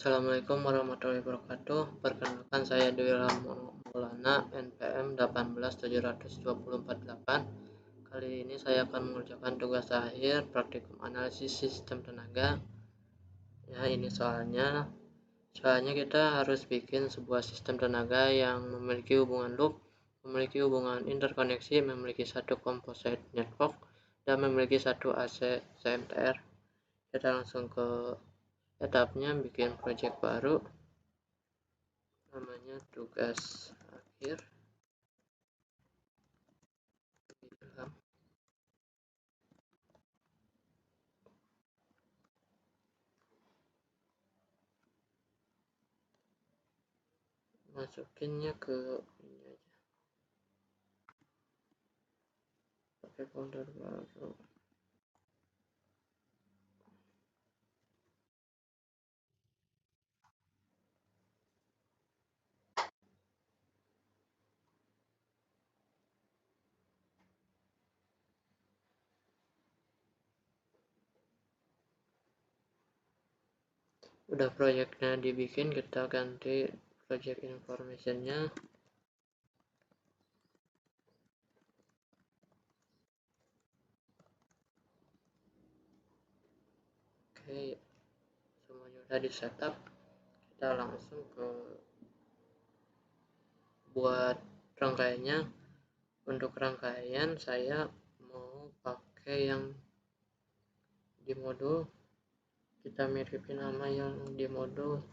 Assalamualaikum warahmatullahi wabarakatuh. Perkenalkan, saya Dewi Maulana, NPM 1872448. Kali ini saya akan mengerjakan tugas akhir praktikum analisis sistem tenaga. Ya, ini soalnya kita harus bikin sebuah sistem tenaga yang memiliki hubungan loop, memiliki hubungan interkoneksi, memiliki satu composite network, dan memiliki satu AC CMTR. Kita langsung ke etapnya, bikin project baru namanya tugas akhir. Masukinnya ke ini aja, pakai folder baru. Udah projectnya dibikin, kita ganti project informationnya. Oke, semuanya udah di setup. Kita langsung ke buat rangkaiannya. Untuk rangkaian saya mau pakai yang di modul, kita miripin nama yang di modul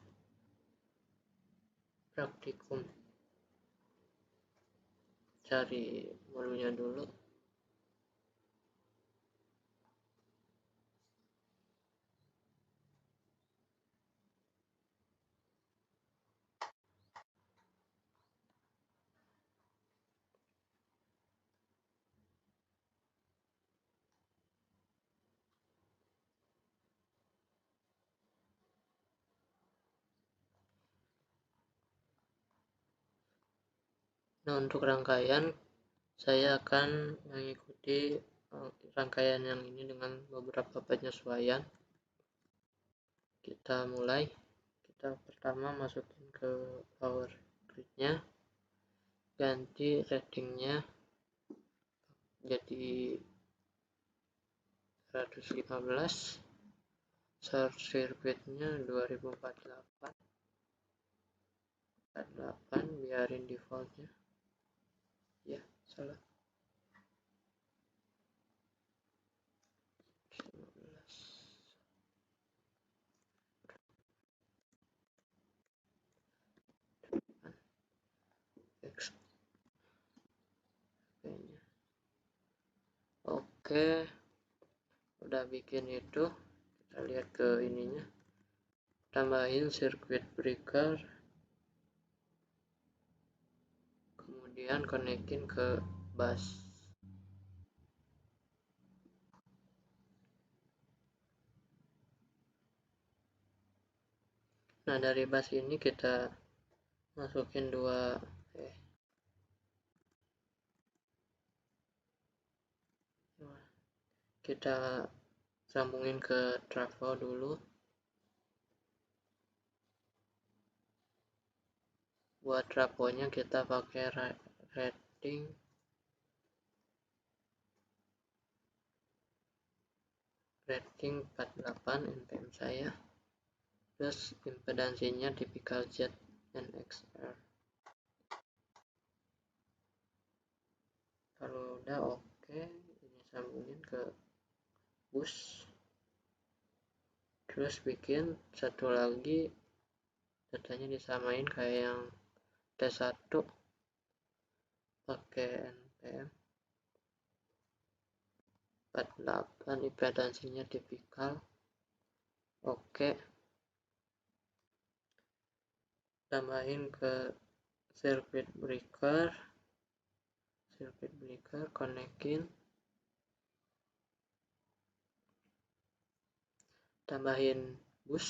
praktikum. Cari modulnya dulu. Nah, untuk rangkaian saya akan mengikuti rangkaian yang ini dengan beberapa penyesuaian. Kita mulai. Kita pertama masukin ke power grid-nya, ganti ratingnya jadi 115, short circuitnya 2048, biarin defaultnya. Ya, salah. 15. Oke, udah bikin itu. Kita lihat ke ininya, tambahin circuit breaker, kemudian konekin ke bus. Nah, dari bus ini kita masukin kita sambungin ke trafo dulu. Buat trafonya kita pakai rating 48 npm saya, terus impedansinya tipikal Z NXR. Kalau udah oke, ini sambungin ke bus, terus bikin satu lagi, datanya disamain kayak yang T1, pakai npm 48, impedansinya tipikal. Oke, tambahin ke circuit breaker, konekin, tambahin bus,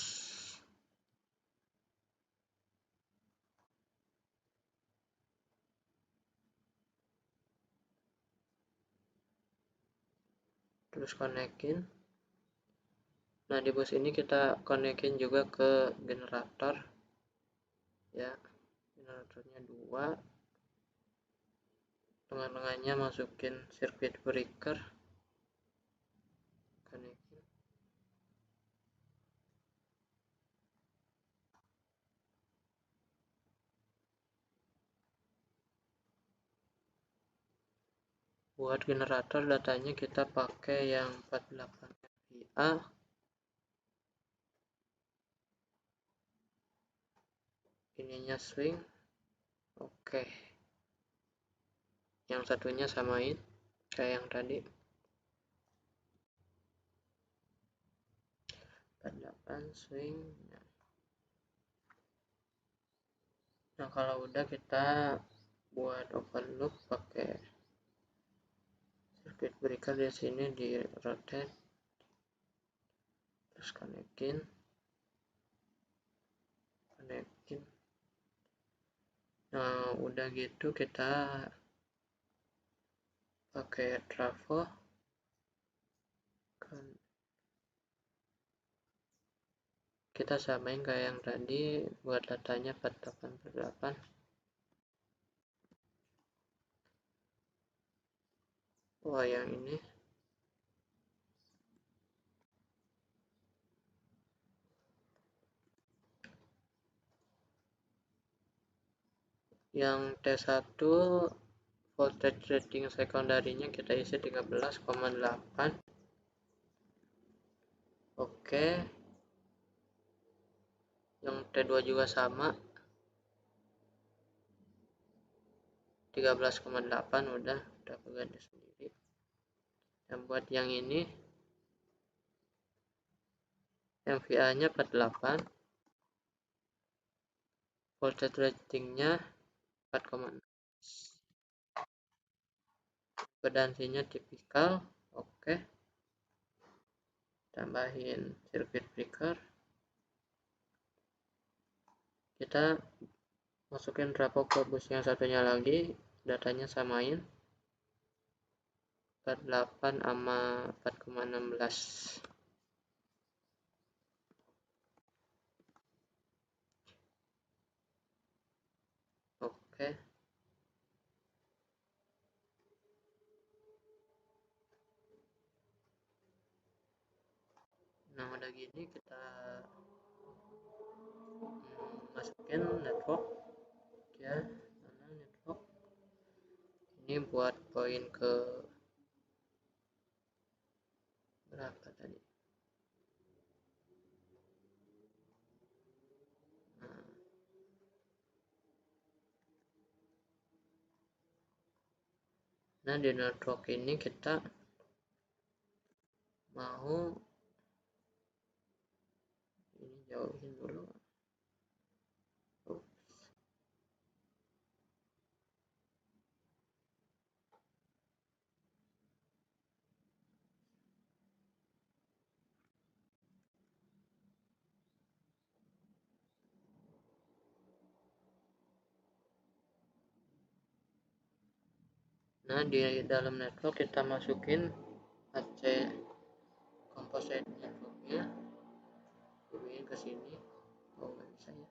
terus konekin, Nah, di bus ini kita konekin juga ke generator ya. Generatornya 2, tengah-tengahnya masukin circuit breaker, konekin. Buat generator datanya kita pakai yang 48 VA. Ininya swing. Oke. Yang satunya samain kayak yang tadi. 48 swing. Nah, kalau udah kita buat overlock pakai circuit breaker di sini, di rotate, terus konekin. Nah, udah gitu kita pakai trafo, kita samain kayak yang tadi buat datanya 4848. Oh, yang ini yang T1 voltage rating sekundarinya kita isi 13,8. Oke, yang T2 juga sama 13,8. udah keganti sendiri. Dan buat yang ini MVA nya 48, voltage ratingnya 4,6, pedansinya tipikal. Oke, tambahin circuit breaker, kita masukin trafo ke bus yang satunya lagi, datanya samain 48 sama 4,16. Oke, nah udah gini kita masukin network ya. Mana network ini buat poin ke berapa tadi. Nah, di network ini kita mau ini jauhin dulu. Nah, di dalam network kita masukin AC composite networknya, hubungin ke sini. Oh, nggak bisa ya,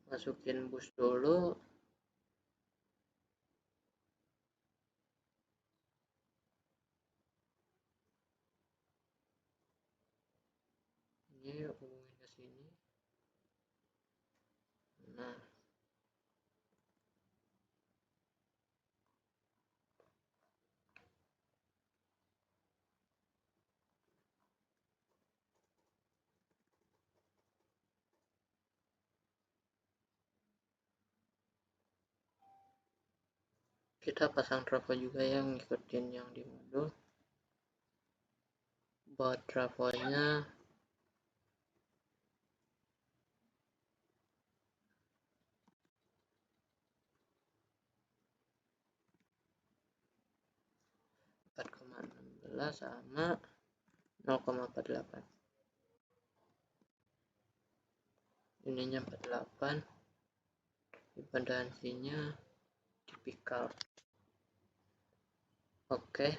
masukin bus dulu. Ini hubungin ke sini. Nah, kita pasang trafo juga yang ngikutin yang di modul. Buat trafonya sama 0,48. Ininya 48, impedansinya tipikal. Oke,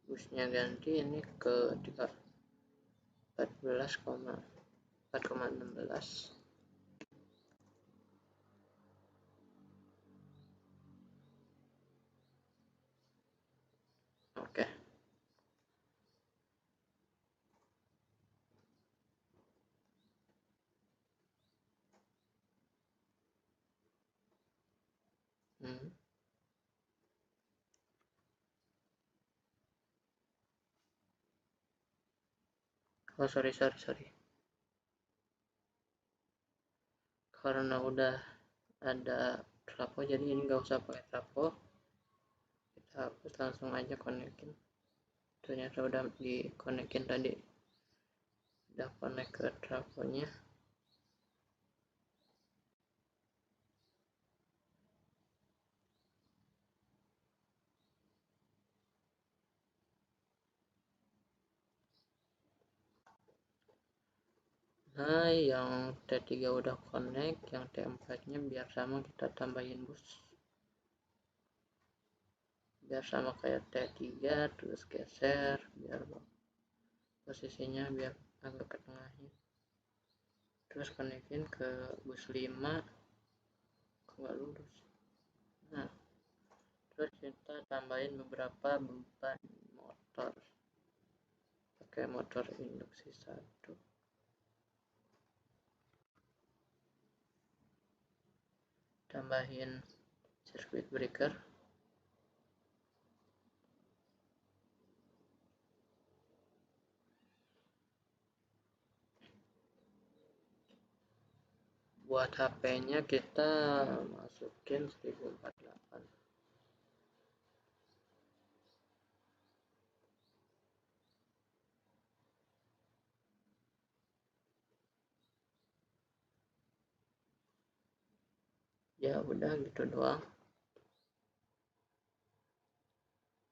busnya ganti ini ke 3 4,16. Oke. Oh, sorry. Karena udah ada trafo, jadi ini nggak usah pakai trafo. Kita hapus, langsung aja konekin. Ternyata udah dikonekin tadi. Udah connect ke trafonya. Nah, yang T3 udah connect, yang T4 nya biar sama kita tambahin bus. Biar sama kayak T3, terus geser biar posisinya biar agak ke tengahnya. Terus konekin ke bus 5, nggak lurus. Nah, terus kita tambahin beberapa beban motor. Pakai motor induksi 1. Tambahin circuit breaker. Buat HP-nya kita masukin 1048. Ya udah gitu doang.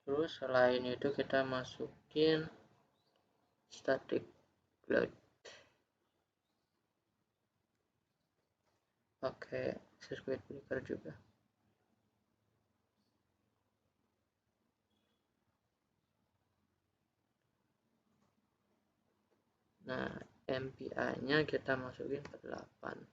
Terus selain itu kita masukin static load. Pakai circuit breaker juga. Nah, MPI-nya kita masukin ke 8.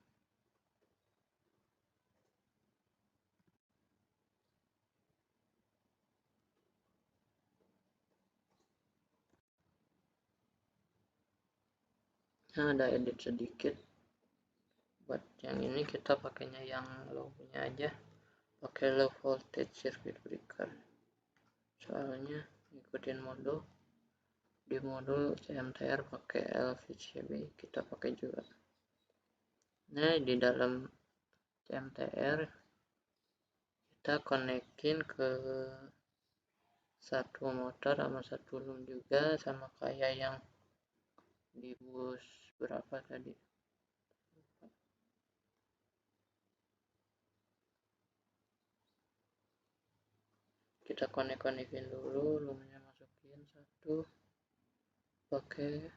Nah, ada edit sedikit. Buat yang ini kita pakainya yang low-nya aja. Pakai low voltage circuit breaker. Soalnya ikutin modul. Di modul CMTR pakai LVCB, kita pakai juga. Nah, di dalam CMTR kita konekin ke satu motor sama satu loom juga, sama kayak yang di bus berapa tadi. Kita konekin dulu, loomnya masukin satu, pakai,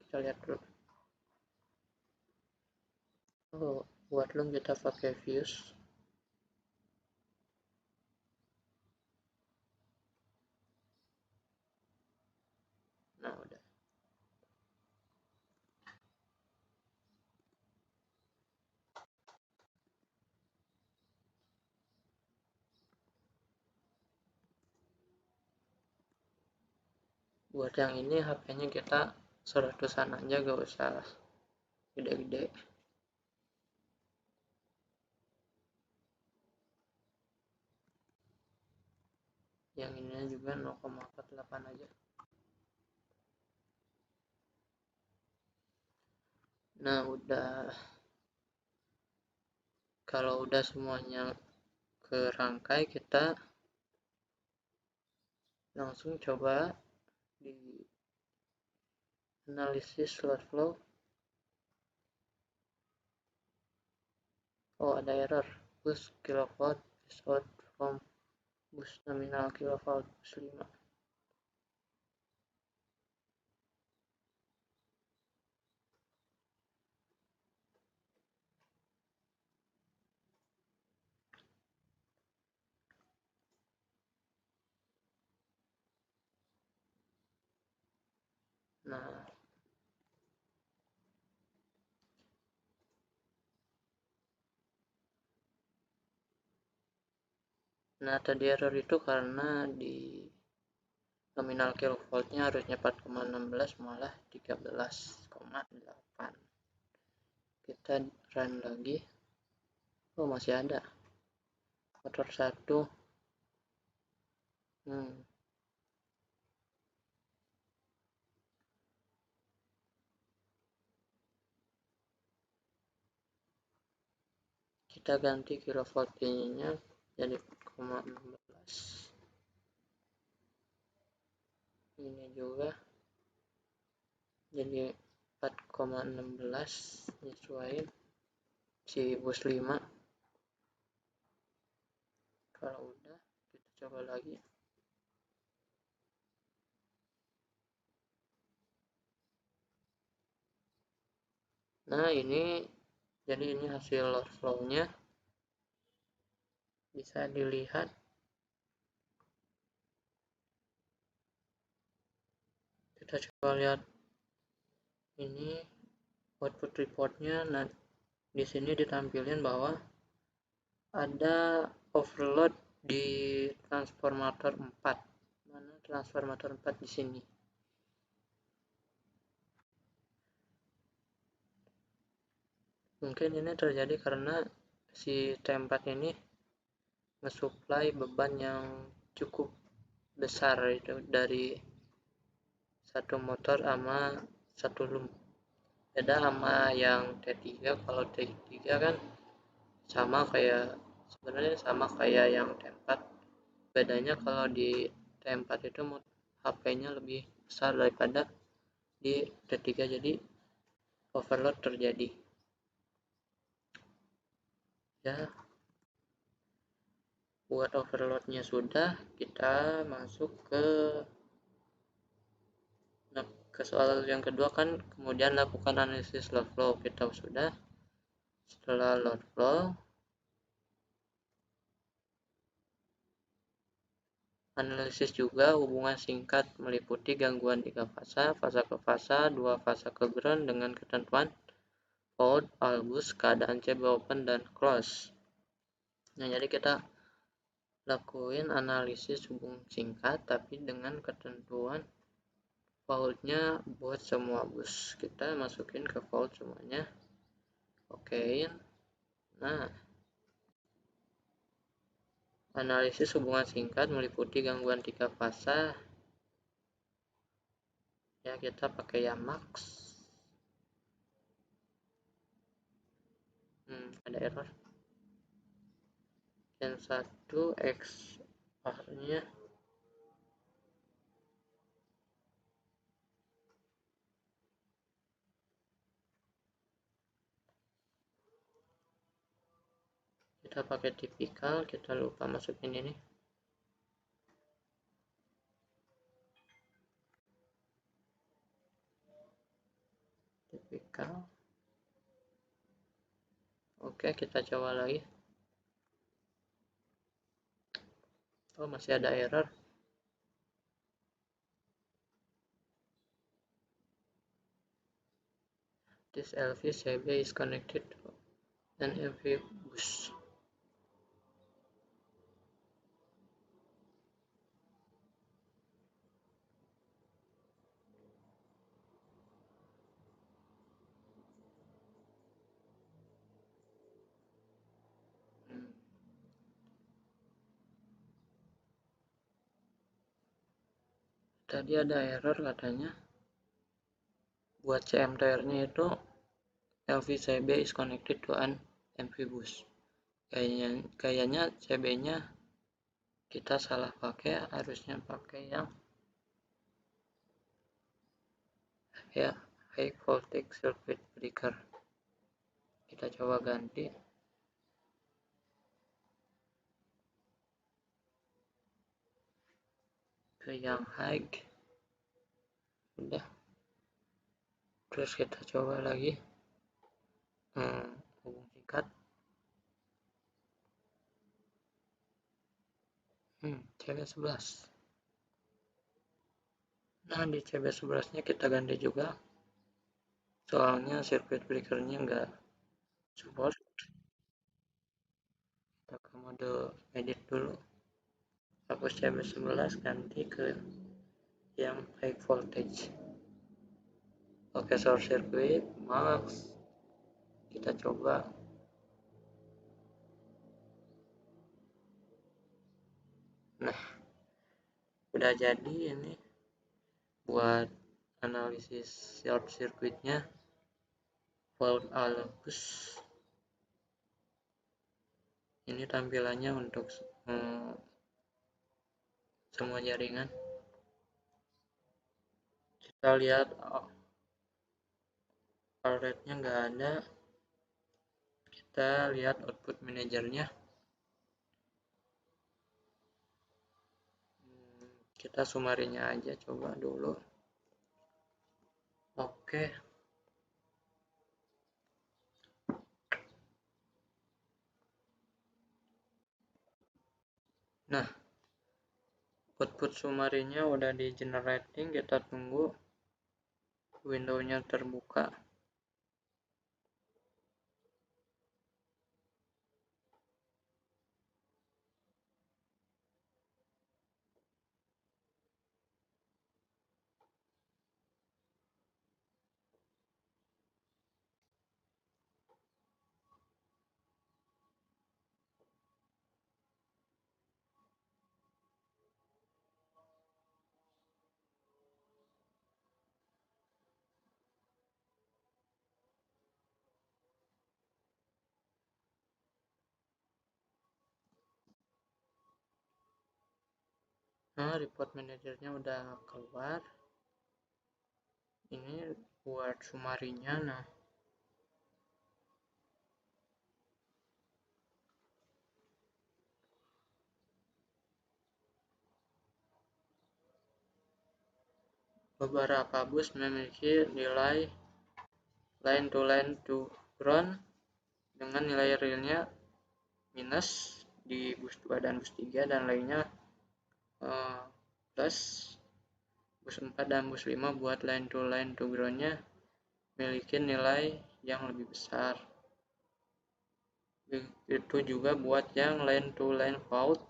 kita lihat dulu. Oh, buat loom kita pakai fuse. Nah, udah. Buat yang ini HP-nya kita 100-an aja, gak usah gede-gede. Yang ini juga 0,48 aja. Nah, udah. Kalau udah semuanya kerangkai, kita langsung coba di analisis load flow. Oh, ada error. Bus kilowatt is out from bus nominal kilowatt bus 5. Nah, tadi error itu karena di nominal kilovoltnya harusnya 4,16 malah 13,8. Kita run lagi. Oh, masih ada motor 1. Kita ganti kilovolt nya jadi 4,16. Ini juga jadi 4,16, nyesuaiin si bus 5. Kalau udah, kita coba lagi. Nah, jadi ini hasil load flow-nya. Bisa dilihat. Kita coba lihat ini output report-nya. Nah, di sini ditampilkan bahwa ada overload di transformator 4. Mana transformator 4 di sini? Mungkin ini terjadi karena si T4 ini nge-supply beban yang cukup besar itu dari satu motor sama satu loom. Beda sama yang T3. Kalau T3 kan sebenarnya sama kayak yang T4. Bedanya kalau di T4 itu HP-nya lebih besar daripada di T3, jadi overload terjadi. Ya, buat overloadnya sudah, kita masuk ke soal yang kedua kan, kemudian lakukan analisis load flow. Kita sudah. Setelah load flow, analisis juga hubungan singkat meliputi gangguan 3 fasa, fasa ke fasa, 2 fasa ke ground dengan ketentuan fault, albus, keadaan CB open dan close. Nah, jadi kita lakuin analisis hubungan singkat tapi dengan ketentuan faultnya buat semua bus. Kita masukin ke fault semuanya. Okein. Nah, analisis hubungan singkat meliputi gangguan 3 fasa. Ya, kita pakai yang max. Ada error. Gen 1 XR-nya kita pakai tipikal, kita lupa masukin ini. Tipikal. Oke, kita coba lagi. Oh, masih ada error. This LV CB is connected to an MV bus. Tadi ada error katanya. Buat CMTR-nya itu LV CB is connected to an MV bus. Kayaknya CB-nya kita salah pakai, harusnya pakai yang high voltage circuit breaker. Kita coba ganti ke yang high. Udah. Terus kita coba lagi hubung singkat. CB11. Nah, di CB11 nya kita ganti juga, soalnya sirkuit breakernya nggak support. Kita ke mode edit dulu, hapus CB11, ganti ke yang high voltage. Oke, source circuit max, kita coba. Nah, udah jadi ini buat analisis short circuitnya. Volt Alpus ini tampilannya untuk semua jaringan. Kita lihat rate-nya nggak ada. Kita lihat output manajernya. Kita sumarinya aja coba dulu. Oke. Nah, output sumarinya udah di generating, kita tunggu window-nya terbuka. Nah, report manajernya udah keluar. Ini buat sumarinya. Nah, beberapa bus memiliki nilai line to ground dengan nilai realnya minus di bus 2 dan bus 3, dan lainnya plus. Bus 4 dan bus 5 buat line to ground-nya memiliki nilai yang lebih besar. Itu juga buat yang line to line fault,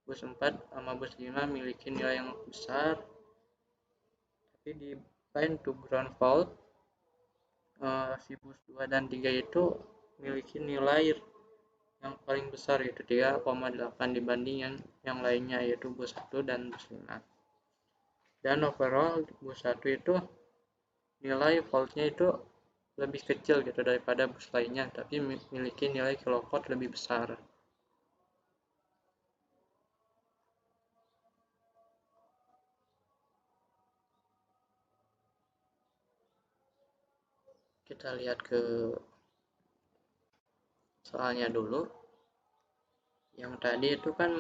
bus 4 sama bus 5 memiliki nilai yang besar. Tapi di line to ground fault, si bus 2 dan 3 itu memiliki nilai yang paling besar, yaitu 3,8 dibanding yang lainnya, yaitu bus 1 dan bus 5. Dan overall bus 1 itu nilai voltnya itu lebih kecil gitu daripada bus lainnya, tapi memiliki nilai kilowatt lebih besar. Kita lihat ke soalnya dulu. Yang tadi itu kan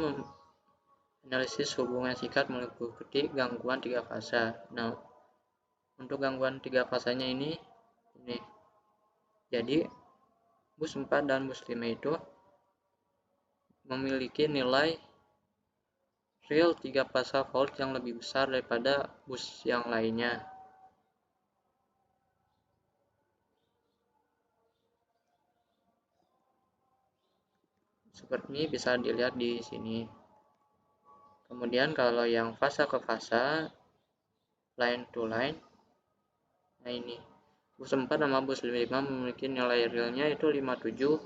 analisis hubungan singkat meliputi gangguan 3 fasa. Nah, untuk gangguan 3 fasanya ini. Jadi bus 4 dan bus 5 itu memiliki nilai real 3 fasa volt yang lebih besar daripada bus yang lainnya. Seperti ini bisa dilihat di sini. Kemudian kalau yang fasa ke fasa, line to line, nah ini bus 4 sama bus 5 memiliki nilai realnya itu 57,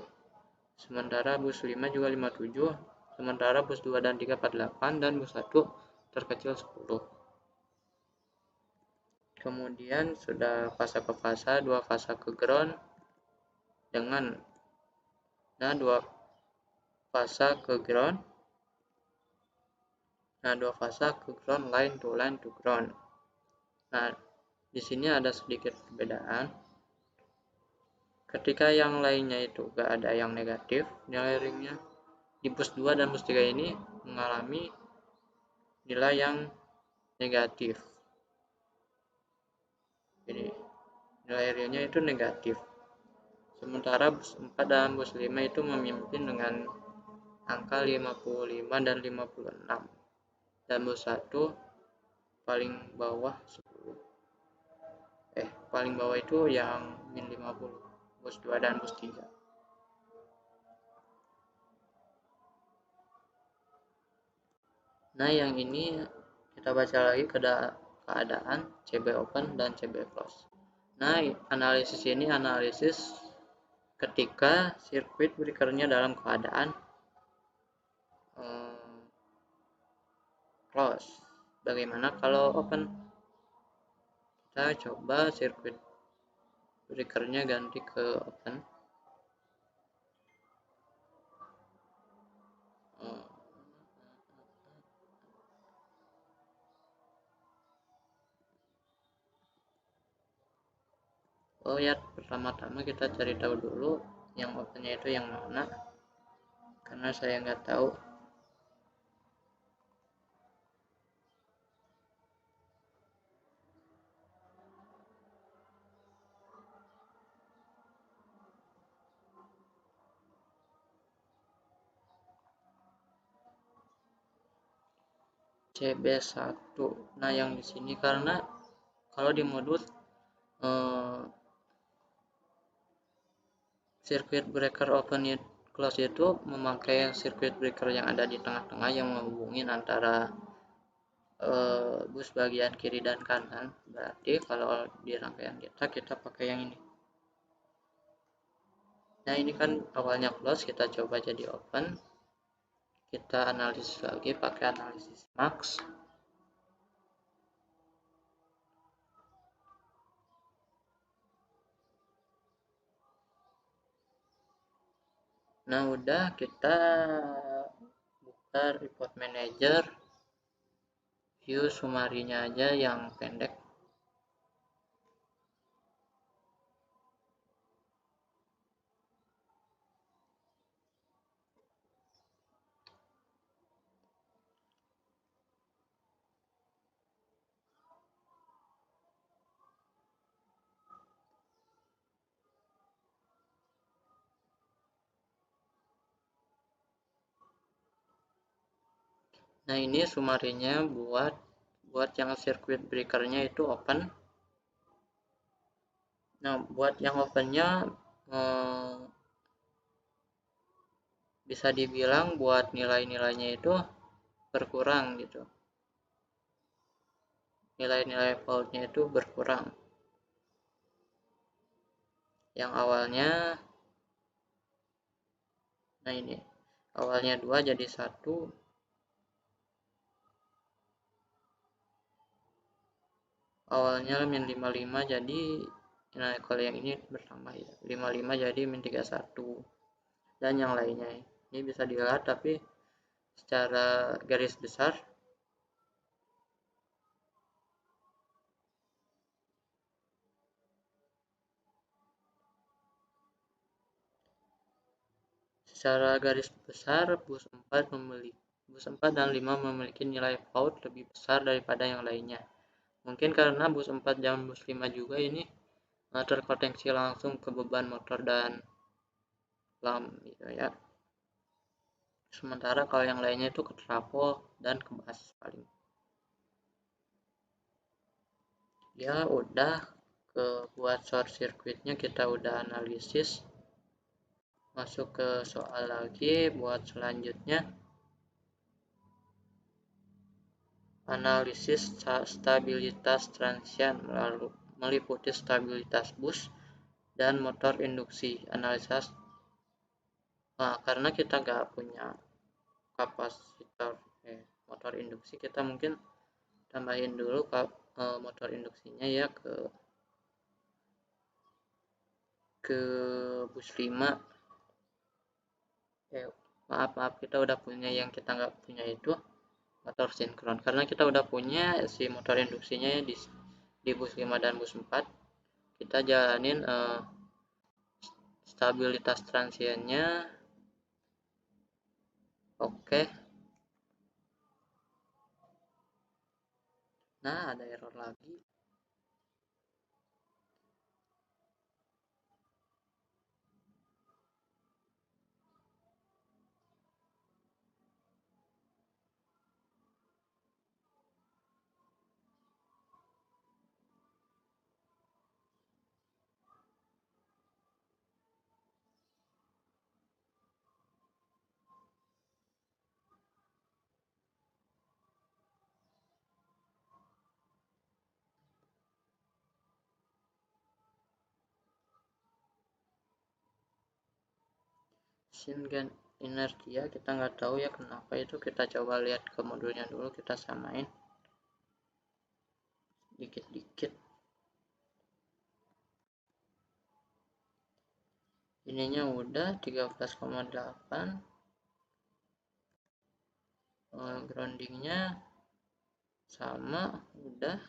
sementara bus 5 juga 57, sementara bus 2 dan 3 48, dan bus 1 terkecil 10. Kemudian sudah fasa ke fasa, 2 fasa ke ground dengan 2 fasa ke ground. Nah, 2 fasa ke ground, line to ground. Nah, di sini ada sedikit perbedaan. Ketika yang lainnya itu gak ada yang negatif, nilai ringnya di bus 2 dan bus 3 ini mengalami nilai yang negatif. Ini nilai realnya itu negatif. Sementara bus 4 dan bus 5 itu memimpin dengan angka 55 dan 56. Dan bus 1 paling bawah 10. Paling bawah itu yang min 50, bus 2 dan bus 3. Nah, yang ini kita baca lagi keadaan CB open dan CB close. Nah, analisis ini analisis ketika sirkuit breakernya dalam keadaan close. Bagaimana kalau open? Kita coba sirkuit breakernya ganti ke open. Oh ya, pertama-tama kita cari tahu dulu yang opennya itu yang mana, karena saya nggak tahu. CB1. Nah, yang di sini karena kalau di modus circuit breaker open close itu memakai circuit breaker yang ada di tengah-tengah yang menghubungi antara bus bagian kiri dan kanan. Berarti kalau di rangkaian kita pakai yang ini. Nah, ini kan awalnya close, kita coba jadi open. Kita analisis lagi pakai analisis max. Nah, udah, kita buka report manager, view sumarinya aja yang pendek. Nah, ini sumarinya buat yang circuit breakernya itu open. Nah, buat yang opennya bisa dibilang buat nilai-nilainya itu berkurang gitu. Nilai-nilai faultnya itu berkurang. Yang awalnya, nah ini, awalnya 2 jadi 1. Awalnya min 55 jadi, nah kalau yang ini bertambah ya, 55 jadi min 31. Dan yang lainnya. Ini bisa dilihat tapi secara garis besar bus 4 dan 5 memiliki nilai fault lebih besar daripada yang lainnya. Mungkin karena bus 4 dan bus 5 juga ini terkoneksi langsung ke beban motor dan lamp gitu ya. Sementara kalau yang lainnya itu ke trafo dan ke bus paling. Ya udah, buat short circuitnya kita udah analisis. Masuk ke soal lagi buat selanjutnya. Analisis stabilitas transient meliputi stabilitas bus dan motor induksi. Analisis karena kita nggak punya kapasitor motor induksi, kita mungkin tambahin dulu motor induksinya ya ke bus 5. Maaf kita udah punya, yang kita nggak punya itu motor sinkron, karena kita udah punya si motor induksinya di bus 5 dan bus 4. Kita jalanin stabilitas transiennya. Oke. Nah, ada error lagi. sin inertia kita nggak tahu ya kenapa itu. Kita coba lihat ke modulnya dulu, kita samain dikit-dikit. Ininya udah 13,8, groundingnya sama udah.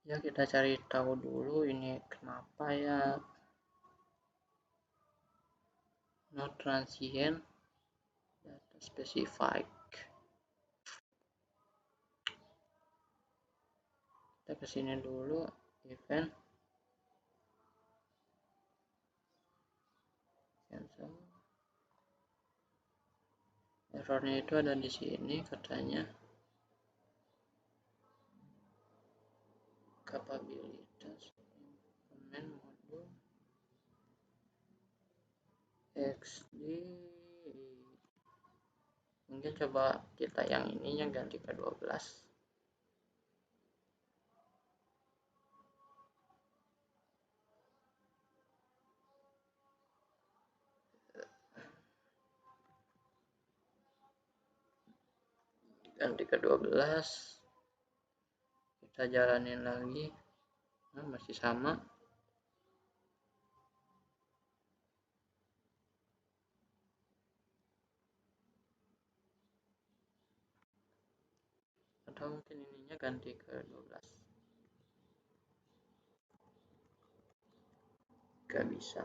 Ya kita cari tahu dulu ini kenapa ya. Not transient data specified. Kita kesini dulu, event cancel. Errornya itu ada di sini katanya. Kapabilitas implement modul XD. Mungkin coba kita yang ininya ganti ke 12. Ganti ke 12. Kita jalanin lagi. Nah, masih sama. Atau mungkin ininya ganti ke 12. Gak bisa.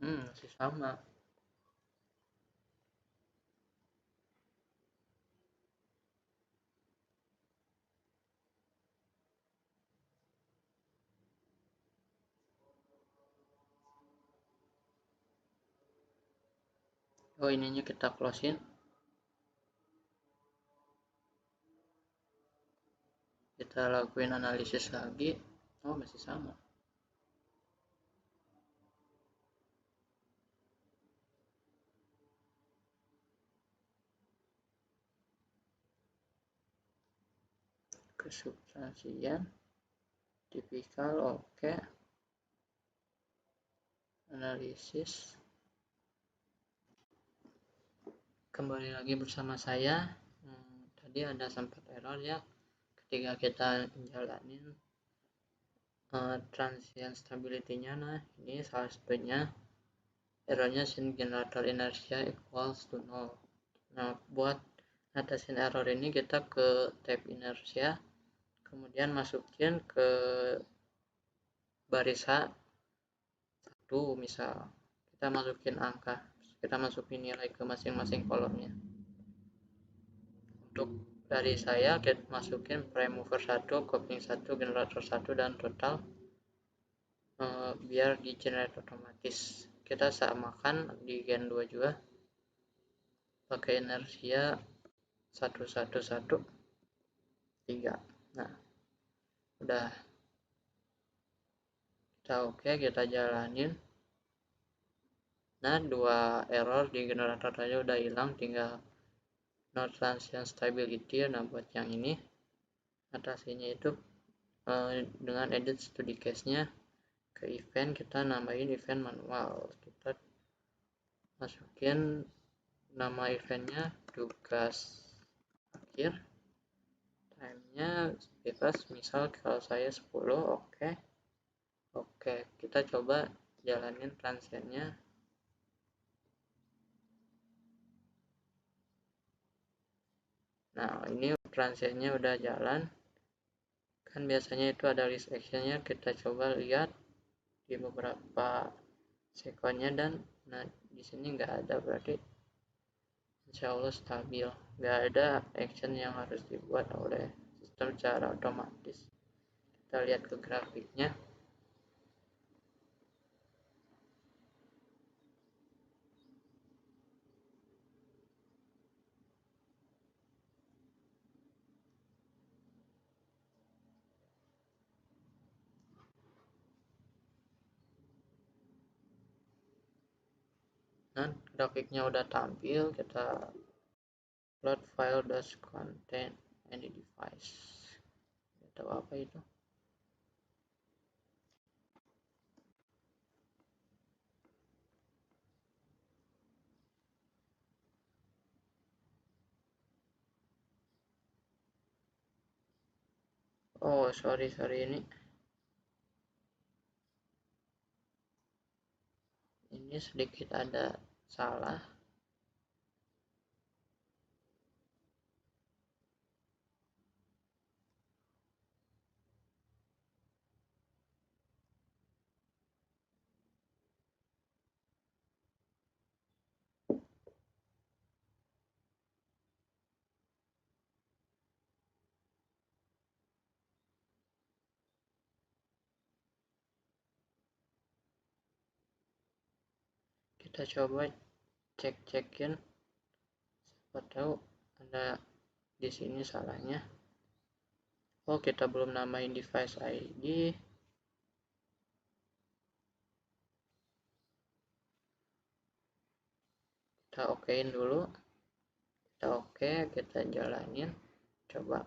Masih sama. Oh, ininya kita closein. Kita lakuin analisis lagi. Oh, masih sama. Kesubstansian tipikal oke. Analisis. Kembali lagi bersama saya. Tadi ada sempat error ya ketika kita menjalanin transient stability-nya. Nah, ini salah satunya errornya sin generator inertia equals to 0. Nah, buat ngatasin error ini kita ke tab inertia, kemudian masukin ke baris H1 misal. Kita masukin angka, kita masukin nilai ke masing-masing kolomnya. Untuk Dari saya kita masukin prime mover 1, copying 1, generator 1, dan total biar di generate otomatis. Kita samakan di gen 2 juga pakai inersia 111 3. Nah, udah kita oke, kita jalanin. Nah, 2 error di generator tadi udah hilang, tinggal no transient stability. Nah, buat yang ini atasinya itu dengan edit studi case-nya ke event, kita nambahin event manual. Kita masukin nama eventnya tugas akhir, time-nya bebas, misal kalau saya 10. Oke, kita coba jalanin transiennya. Nah, ini transiennya udah jalan. Kan biasanya itu ada list action-nya, kita coba lihat di beberapa sekonnya, dan nah di sini nggak ada, berarti insya Allah stabil, nggak ada action yang harus dibuat oleh sistem secara otomatis. Kita lihat ke grafiknya. Nah, grafiknya udah tampil, kita load file does contain any device. Nggak tahu apa itu. Oh, sorry, ini sedikit ada salah. Kita coba cek-cekin, siapa tahu ada di sini salahnya. Oh, kita belum namain device ID. Kita okein dulu. Kita oke, kita jalanin. Coba.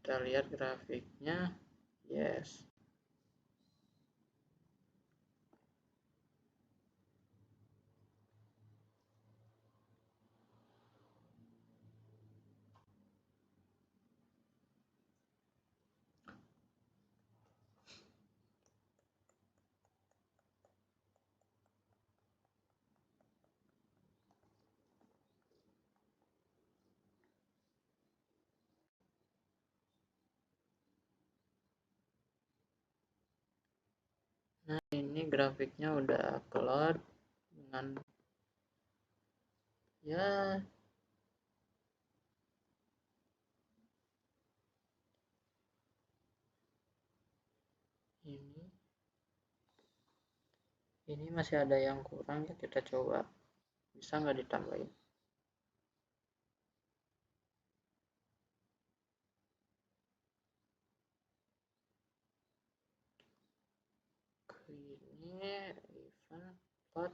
Kita lihat grafiknya. Yes. Nah, ini grafiknya udah keluar dengan ya ini masih ada yang kurang, ya kita coba bisa nggak ditambahin. Ini event plot.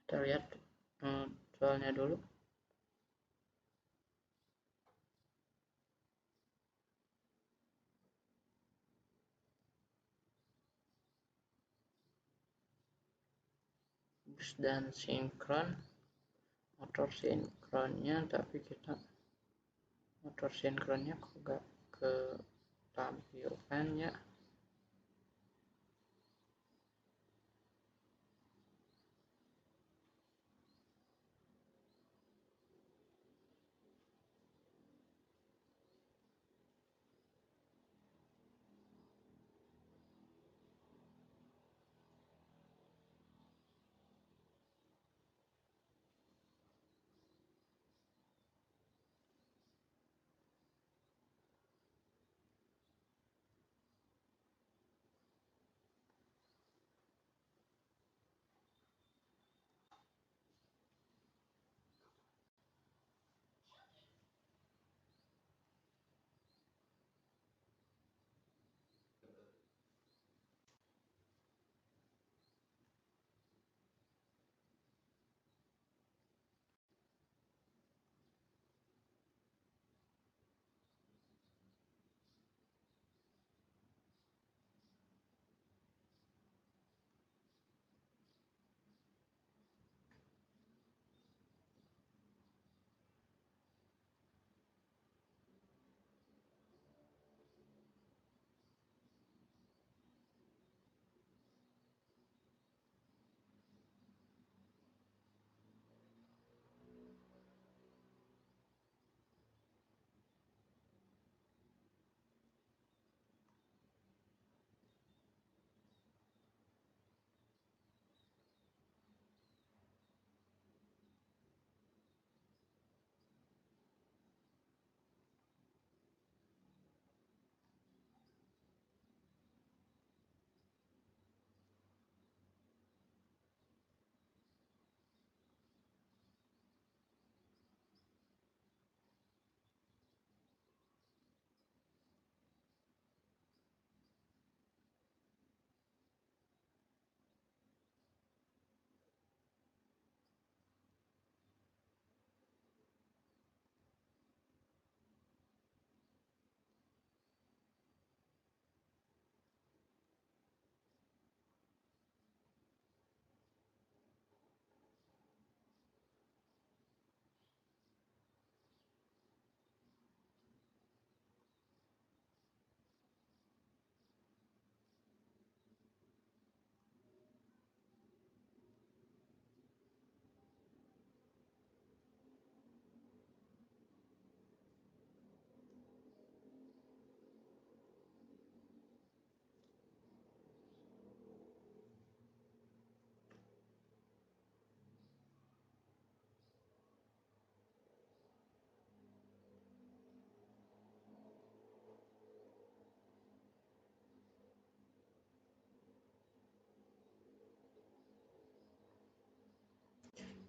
Kita lihat soalnya dulu. Bus dan sinkron, motor sinkronnya, tapi kita motor sinkronnya kok gak ke tampilkan ya.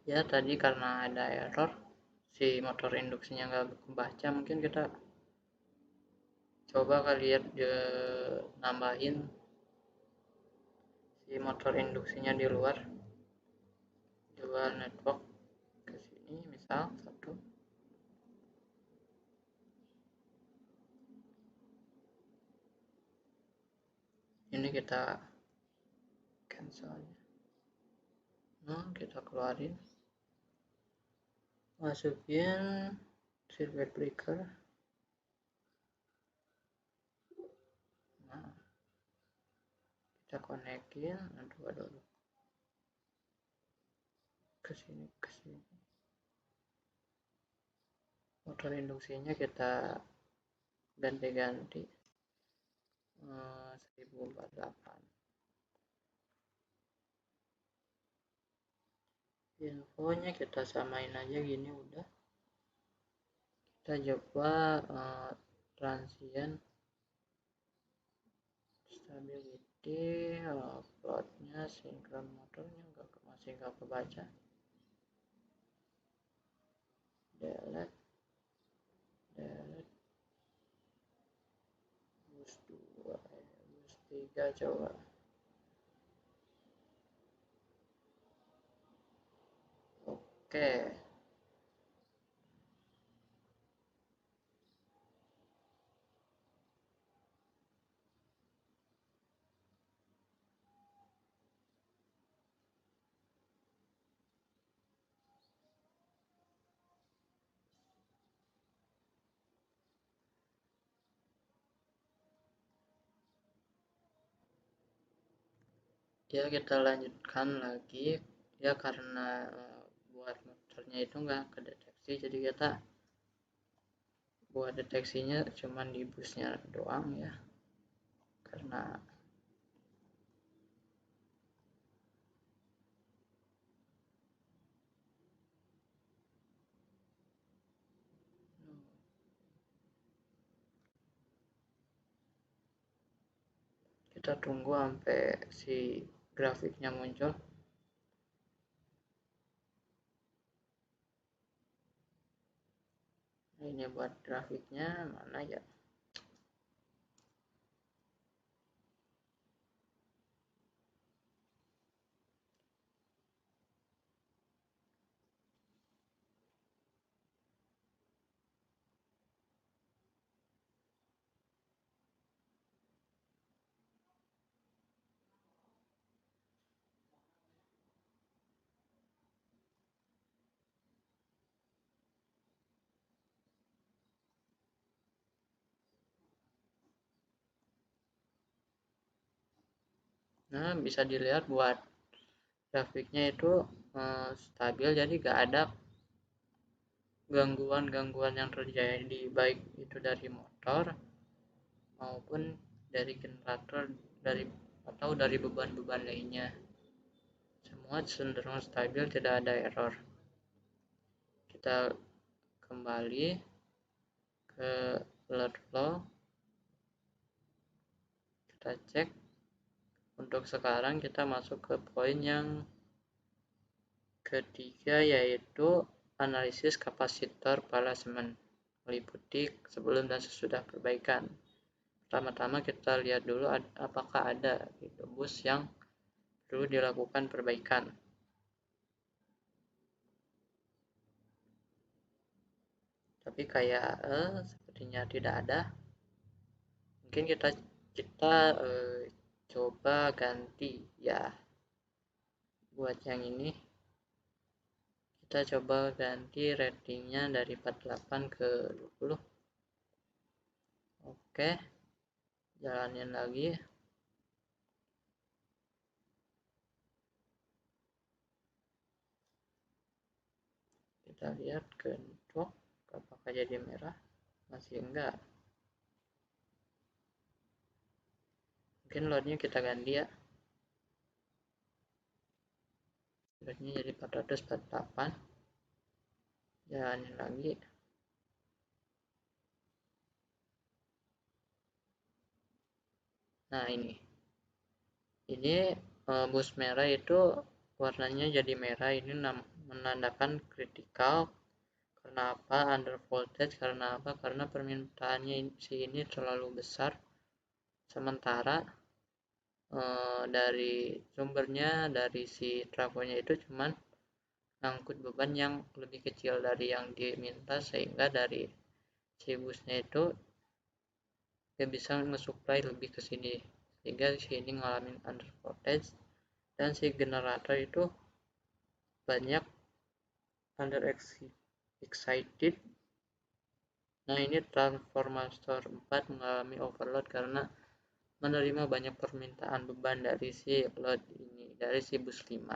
Ya tadi karena ada error, si motor induksinya nggak kebaca, mungkin kita coba kali ya nambahin si motor induksinya di luar network ke sini, misal satu. Ini kita cancel aja. Nah, kita keluarin, masukin circuit breaker. Nah, kita konekin, aduh ke sini. Motor induksinya kita ganti-ganti 1048. Infonya kita samain aja gini udah. Kita coba transient stability, plotnya sinkron motornya masih nggak kebaca. Delete bus 2 bus 3 coba. Oke. Ya, kita lanjutkan lagi ya, karena buat motornya itu nggak kedeteksi, jadi kita buat deteksinya cuman di busnya doang ya, karena kita tunggu sampai si grafiknya muncul. Nah, ini buat grafiknya mana ya. Nah, bisa dilihat buat grafiknya itu stabil, jadi gak ada gangguan-gangguan yang terjadi, baik itu dari motor maupun dari generator, dari atau dari beban-beban lainnya. Semua cenderung stabil, tidak ada error. Kita kembali ke alert flow, kita cek. Untuk sekarang kita masuk ke poin yang ketiga, yaitu analisis kapasitor balancement, meliputi sebelum dan sesudah perbaikan. Pertama-tama kita lihat dulu apakah ada gitu bus yang perlu dilakukan perbaikan. Tapi kayak sepertinya tidak ada. Mungkin kita coba ganti ya. Buat yang ini kita coba ganti ratingnya dari 48 ke 20. Oke, jalanin lagi. Kita lihat ke network apakah jadi merah. Masih enggak. Mungkin loadnya kita ganti ya. Loadnya jadi 448. Jalanin lagi. Nah, ini bus merah itu warnanya jadi merah. Ini menandakan kritikal. Karena apa? Under voltage. Karena apa? Karena permintaannya ini terlalu besar, sementara dari sumbernya, dari si trafonya itu cuman ngangkut beban yang lebih kecil dari yang diminta, sehingga dari si busnya itu dia bisa nge-supply lebih ke sini, sehingga sini ngalamin under voltage. Dan si generator itu banyak under excited. Nah, ini transformator 4 mengalami overload karena menerima banyak permintaan beban dari si load ini, dari si bus 5.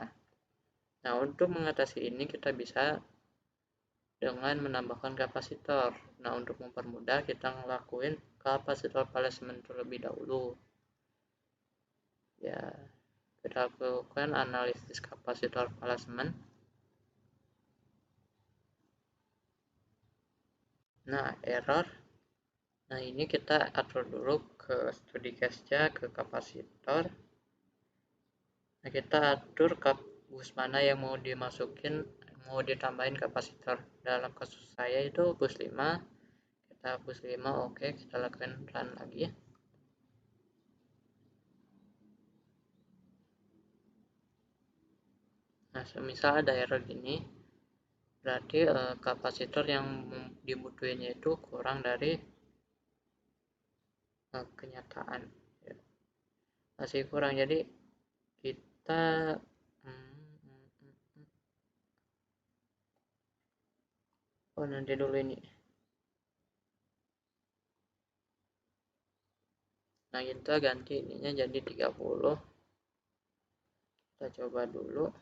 Nah, untuk mengatasi ini kita bisa dengan menambahkan kapasitor. Nah, untuk mempermudah kita ngelakuin kapasitor placement terlebih dahulu. Ya, kita lakukan analisis kapasitor placement. Nah, error. Nah, ini kita atur dulu ke studi case-nya, ke kapasitor. Nah, kita atur bus mana yang mau dimasukin, mau ditambahin kapasitor. Dalam kasus saya itu bus 5. Kita bus 5, oke, kita lakukan run lagi. Nah, semisal ada error gini, berarti kapasitor yang dibutuhinnya itu kurang dari kenyataan ya. Masih kurang, jadi kita nanti dulu ini. Nah, kita ganti ininya jadi 30. Kita coba dulu.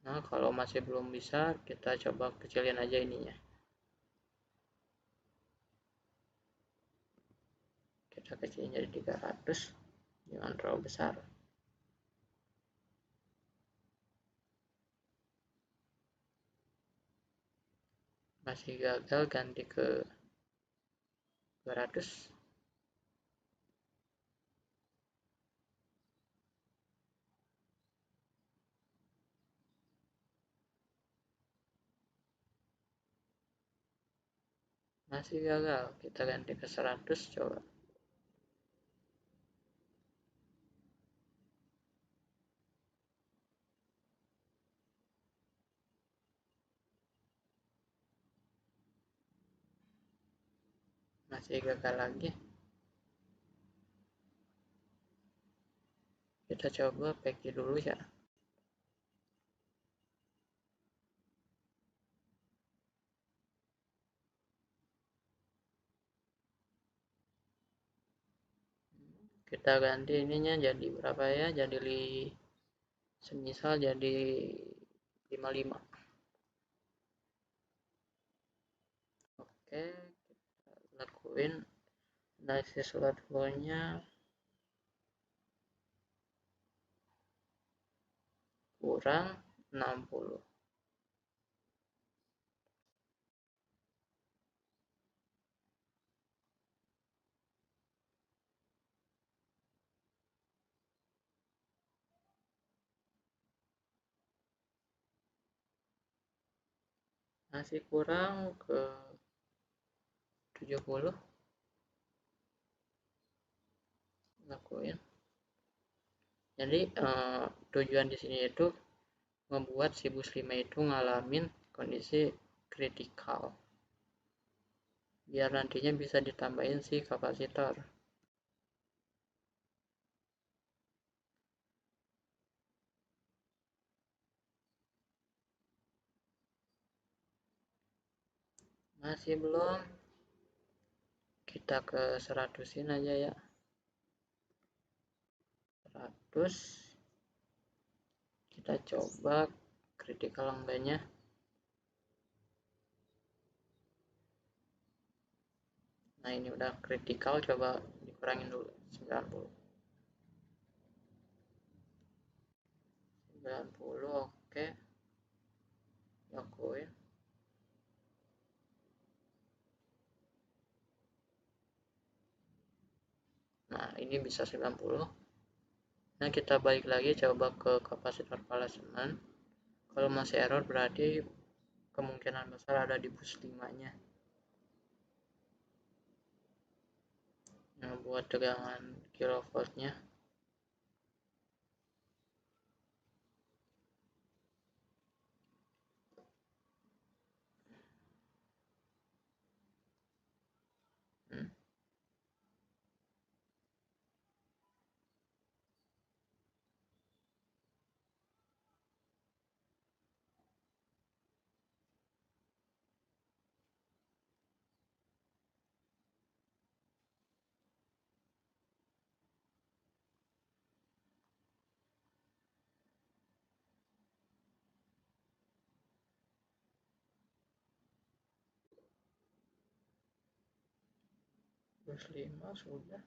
Nah, kalau masih belum bisa, kita coba kecilin aja ininya. Kita kecilin jadi 300, jangan terlalu besar. Masih gagal, ganti ke 200. Masih gagal, kita ganti ke 100 coba. Masih gagal lagi. Kita coba pakai dulu ya. Kita ganti ininya jadi berapa ya? Jadi semisal jadi 55. Oke, kita lakuin analisis load flow-nya. Kurang 60. Masih kurang ke 70. Lakuin. Jadi tujuan di sini itu membuat si bus 5 itu ngalamin kondisi kritikal. Biar nantinya bisa ditambahin si kapasitor. Masih belum. Kita ke 100-in aja ya. 100. Kita coba kritikal enggaknya. Nah, ini udah kritikal, coba dikurangin dulu 90. 90, oke. Lakuin. Nah, ini bisa 90. Nah, kita balik lagi coba ke kapasitor placement. Kalau masih error berarti kemungkinan besar ada di bus 5-nya. Nah, buat tegangan kilovoltnya. Bus 5 sudah.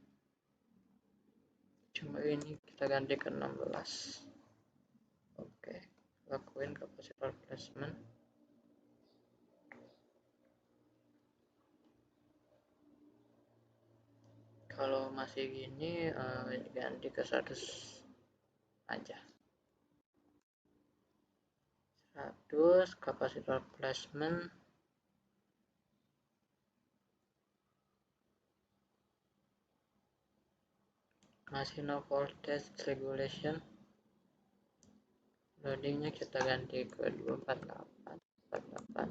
Cuma ini kita ganti ke 16. Oke, lakuin kapasitor placement. Kalau masih gini ganti ke 100 aja. 100 kapasitor placement. masih no voltage regulation. Loadingnya kita ganti ke 248.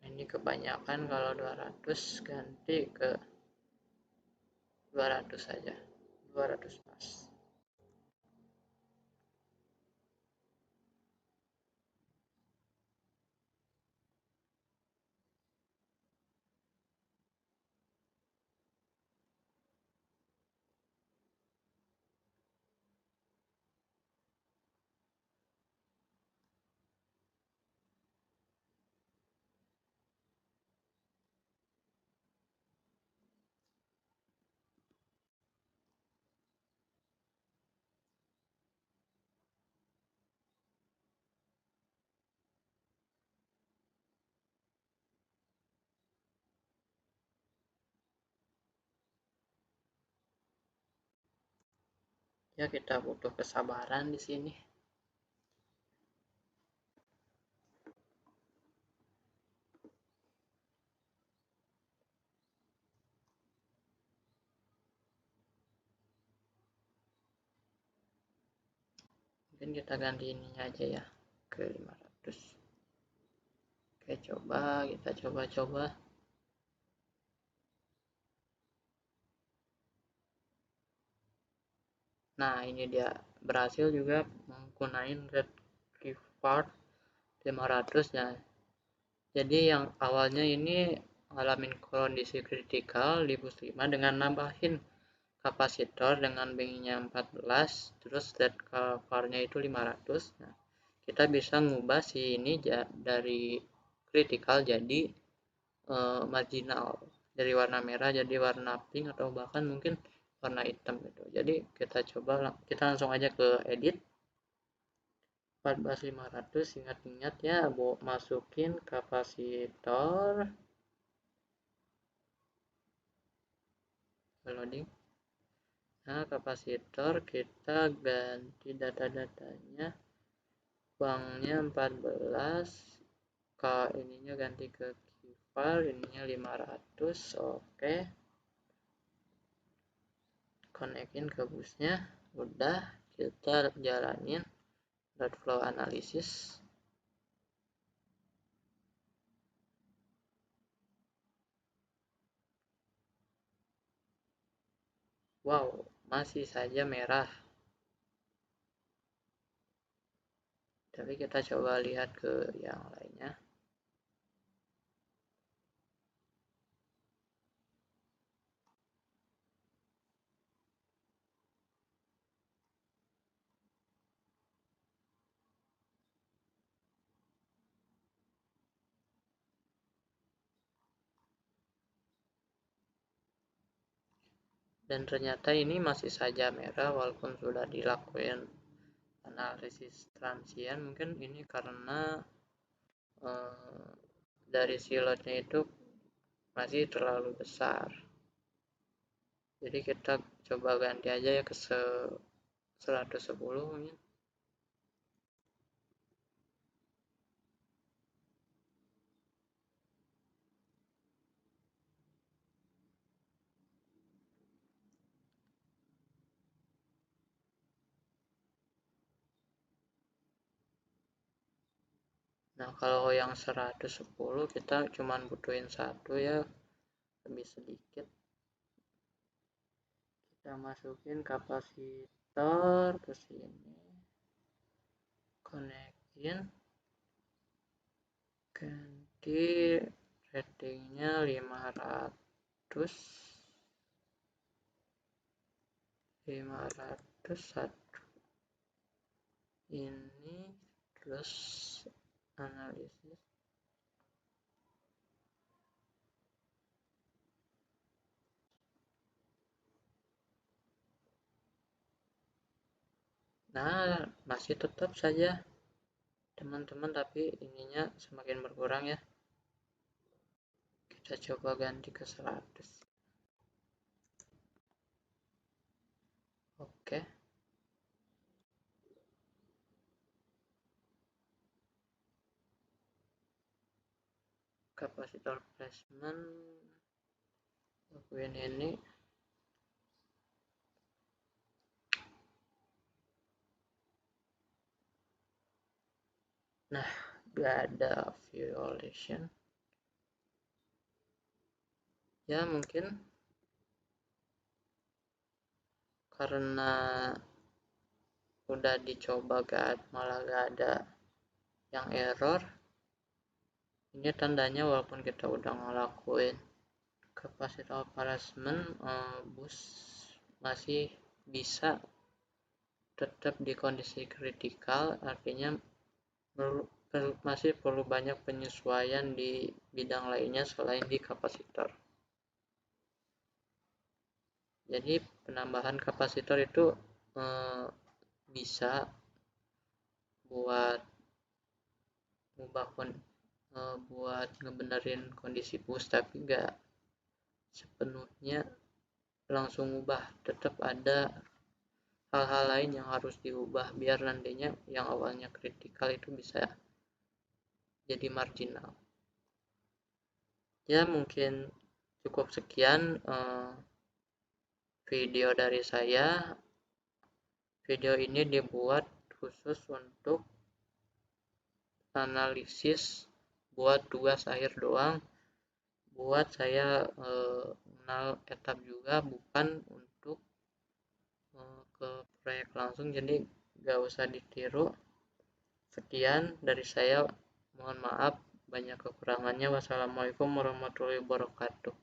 Ini kebanyakan, kalau 200 ganti ke 200 saja, 200 pas. Ya, kita butuh kesabaran di sini. Mungkin kita ganti ininya aja ya ke 500. Oke, kita coba. Nah, ini dia berhasil juga menggunakan red reward 500 ya. Jadi yang awalnya ini ngalamin kondisi kritikal di bus 5 dengan nambahin kapasitor dengan bingnya 14, terus red covernya itu 500. Nah, kita bisa ngubah si ini dari kritikal jadi marginal, dari warna merah jadi warna pink atau bahkan mungkin warna hitam gitu. Jadi kita langsung aja ke edit 14500. Ingat-ingat ya, masukin kapasitor, loading. Nah, kapasitor kita ganti data-datanya, uangnya 14, ininya ganti ke keyfile, ininya 500. Oke, konekin ke busnya. Udah, kita jalanin load flow analysis. Wow, masih saja merah. Tapi kita coba lihat ke yang lainnya. Dan ternyata ini masih saja merah walaupun sudah dilakukan analisis transient. Mungkin ini karena dari silotnya itu masih terlalu besar. Jadi kita coba ganti aja ya ke 110 mungkin. Nah, kalau yang 110 kita cuman butuhin satu ya, lebih sedikit. Kita masukin kapasitor ke sini, konekin, ganti ratingnya 500, 501 ini, terus analisis. Nah, masih tetap saja teman-teman, tapi ininya semakin berkurang ya. Kita coba ganti ke 100. Oke, capacitor placement, lakuin ini. Nah, gak ada violation ya, mungkin karena udah dicoba malah gak ada yang error. Ini tandanya walaupun kita udah ngelakuin capacitor placement, bus masih bisa tetap di kondisi kritikal, artinya masih perlu banyak penyesuaian di bidang lainnya selain di kapasitor. Jadi penambahan kapasitor itu bisa buat buat ngebenerin kondisi bus, tapi nggak sepenuhnya langsung ubah. Tetap ada hal-hal lain yang harus diubah biar nantinya yang awalnya kritikal itu bisa jadi marginal. Ya mungkin cukup sekian video dari saya. Video ini dibuat khusus untuk analisis buat tugas akhir doang, buat saya kenal etap juga, bukan untuk ke proyek langsung, jadi gak usah ditiru. Sekian dari saya, mohon maaf banyak kekurangannya. Wassalamualaikum warahmatullahi wabarakatuh.